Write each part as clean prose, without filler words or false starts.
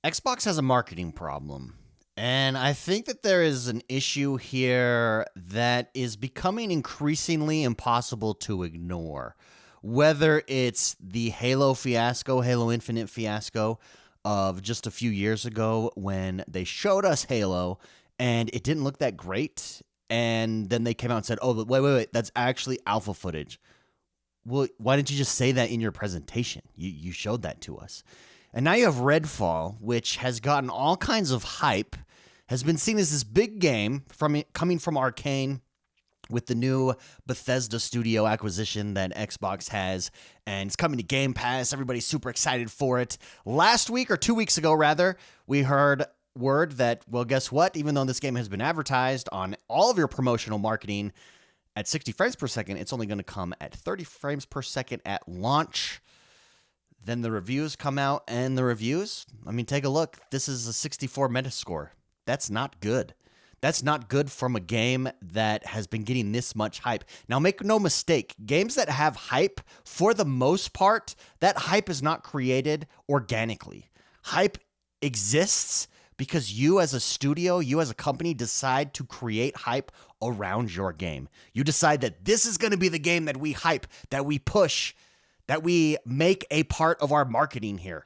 Xbox has a marketing problem. And I think that there is an issue here that is becoming increasingly impossible to ignore. Whether it's the Halo fiasco, Halo Infinite fiasco of just a few years ago when they showed us Halo and it didn't look that great. And then they came out and said, oh, wait, that's actually alpha footage. Well, why didn't you just say that in your presentation? You showed that to us. And now you have Redfall, which has gotten all kinds of hype, has been seen as this big game coming from Arcane with the new Bethesda studio acquisition that Xbox has, and it's coming to Game Pass. Everybody's super excited for it. Last week, or 2 weeks ago rather, we heard word that, well, guess what? Even though this game has been advertised on all of your promotional marketing at 60 frames per second, it's only going to come at 30 frames per second at launch. Then the reviews come out, and the reviews, I mean, take a look. This is a 64 Metascore. That's not good. That's not good from a game that has been getting this much hype. Now, make no mistake, games that have hype, for the most part, that hype is not created organically. Hype exists because you as a studio, you as a company decide to create hype around your game. You decide that this is going to be the game that we hype, that we push, that we make a part of our marketing here.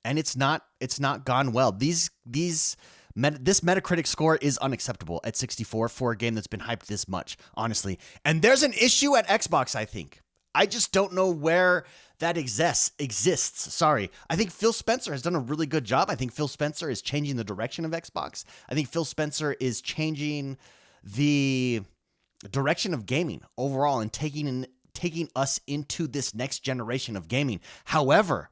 And it's not gone well. This Metacritic score is unacceptable at 64 for a game that's been hyped this much, honestly. And there's an issue at Xbox, I think. I just don't know where that exists. Sorry. I think Phil Spencer has done a really good job. I think Phil Spencer is changing the direction of Xbox. I think Phil Spencer is changing the direction of gaming overall and taking us into this next generation of gaming. However,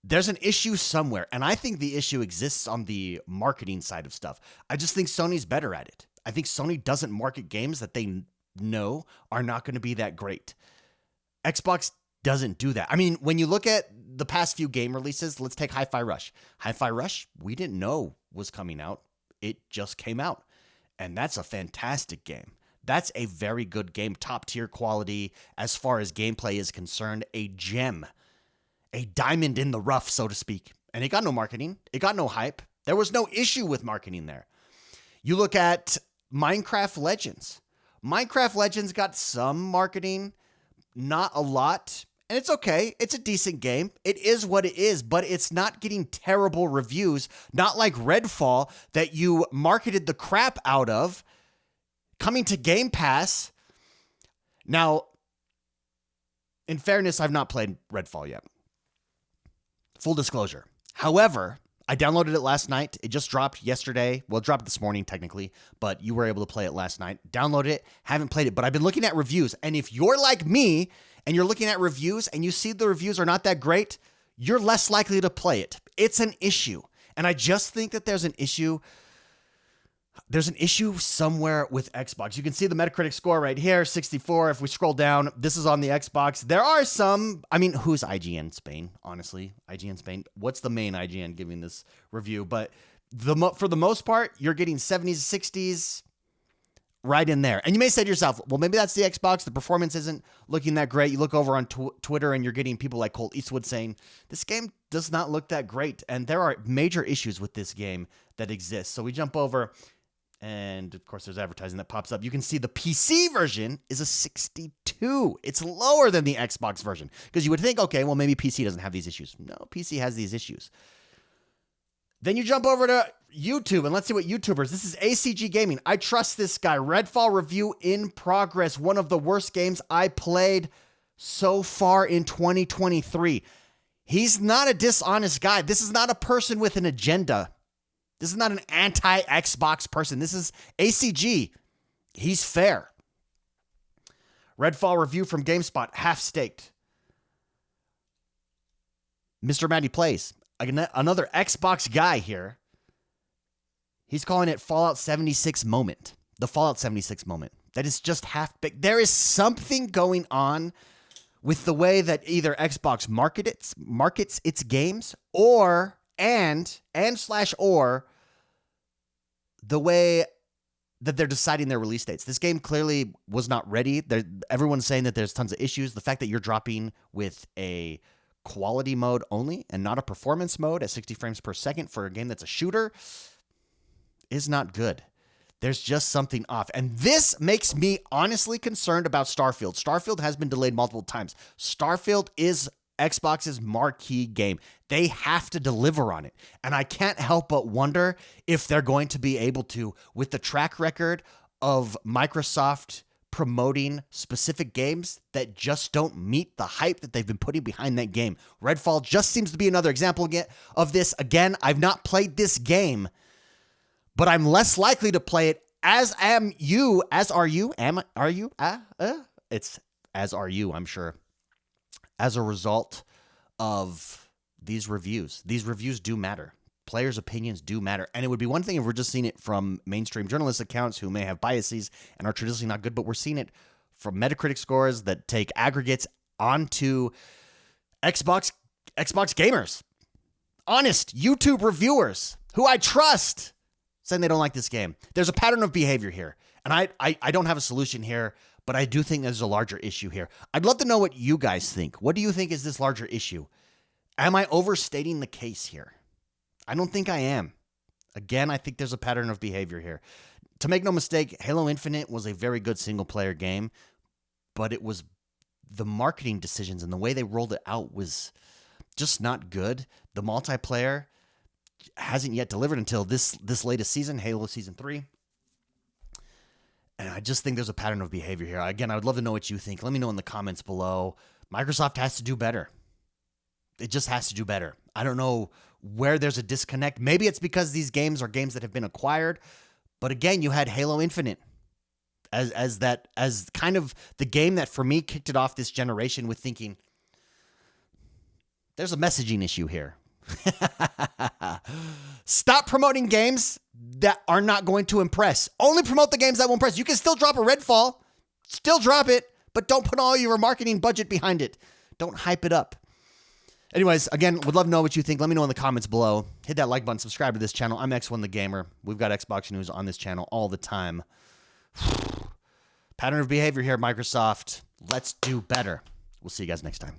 there's an issue somewhere, and I think the issue exists on the marketing side of stuff. I just think Sony's better at it. I think Sony doesn't market games that they know are not going to be that great. Xbox doesn't do that. I mean, when you look at the past few game releases, let's take Hi-Fi Rush. Hi-Fi Rush, we didn't know was coming out. It just came out, and that's a fantastic game. That's a very good game, top tier quality as far as gameplay is concerned, a gem, a diamond in the rough, so to speak. And it got no marketing. It got no hype. There was no issue with marketing there. You look at Minecraft Legends. Minecraft Legends got some marketing, not a lot. And it's okay. It's a decent game. It is what it is, but it's not getting terrible reviews, not like Redfall that you marketed the crap out of, coming to Game Pass. Now, in fairness, I've not played Redfall yet. Full disclosure. However, I downloaded it last night. It just dropped yesterday. Well, it dropped this morning, technically, but you were able to play it last night. Downloaded it, haven't played it, but I've been looking at reviews. And if you're like me and you're looking at reviews and you see the reviews are not that great, you're less likely to play it. It's an issue. And I just think that there's an issue. There's an issue somewhere with Xbox. You can see the Metacritic score right here, 64. If we scroll down, this is on the Xbox. There are some, I mean, who's IGN Spain, honestly? IGN Spain. What's the main IGN giving this review? But for the most part, you're getting 70s, 60s right in there. And you may say to yourself, well, maybe that's the Xbox. The performance isn't looking that great. You look over on Twitter and you're getting people like Colt Eastwood saying, this game does not look that great. And there are major issues with this game that exist. So we jump over. And of course, there's advertising that pops up. You can see the PC version is a 62. It's lower than the Xbox version because you would think, okay, well, maybe PC doesn't have these issues. No, PC has these issues. Then you jump over to YouTube and let's see what YouTubers. This is ACG Gaming. I trust this guy. Redfall review in progress. One of the worst games I played so far in 2023. He's not a dishonest guy. This is not a person with an agenda. This is not an anti-Xbox person. This is ACG. He's fair. Redfall review from GameSpot, half staked. Mr. Matty Plays, another Xbox guy here. He's calling it Fallout 76 moment. The Fallout 76 moment. That is just half baked. There is something going on with the way that either Xbox markets its games or the way that they're deciding their release dates. This game clearly was not ready. Everyone's saying that there's tons of issues. The fact that you're dropping with a quality mode only and not a performance mode at 60 frames per second for a game that's a shooter is not good. There's just something off. And this makes me honestly concerned about Starfield. Starfield has been delayed multiple times. Starfield is Xbox's marquee game. They have to deliver on it. And I can't help but wonder if they're going to be able to, with the track record of Microsoft promoting specific games that just don't meet the hype that they've been putting behind that game. Redfall just seems to be another example of this. Again, I've not played this game, but I'm less likely to play it, as are you. It's as are you, I'm sure, as a result of these reviews. These reviews do matter. Players' opinions do matter. And it would be one thing if we're just seeing it from mainstream journalist accounts who may have biases and are traditionally not good, but we're seeing it from Metacritic scores that take aggregates onto Xbox gamers, honest YouTube reviewers who I trust, saying they don't like this game. There's a pattern of behavior here. And I don't have a solution here, but I do think there's a larger issue here. I'd love to know what you guys think. What do you think is this larger issue? Am I overstating the case here? I don't think I am. Again, I think there's a pattern of behavior here. To make no mistake, Halo Infinite was a very good single-player game, but it was the marketing decisions and the way they rolled it out was just not good. The multiplayer hasn't yet delivered until this latest season, Halo Season 3. And I just think there's a pattern of behavior here. Again, I would love to know what you think. Let me know in the comments below. Microsoft has to do better. It just has to do better. I don't know where there's a disconnect. Maybe it's because these games are games that have been acquired. But again, you had Halo Infinite as kind of the game that for me kicked it off this generation with thinking, there's a messaging issue here. Stop promoting games that are not going to impress. Only promote the games that will impress. You can still drop a Redfall. Still drop it, but don't put all your marketing budget behind it. Don't hype it up. Anyways, again, would love to know what you think. Let me know in the comments below. Hit that like button. Subscribe to this channel. I'm X1 the Gamer. We've got Xbox news on this channel all the time. Pattern of behavior here, Microsoft. Let's do better. We'll see you guys next time.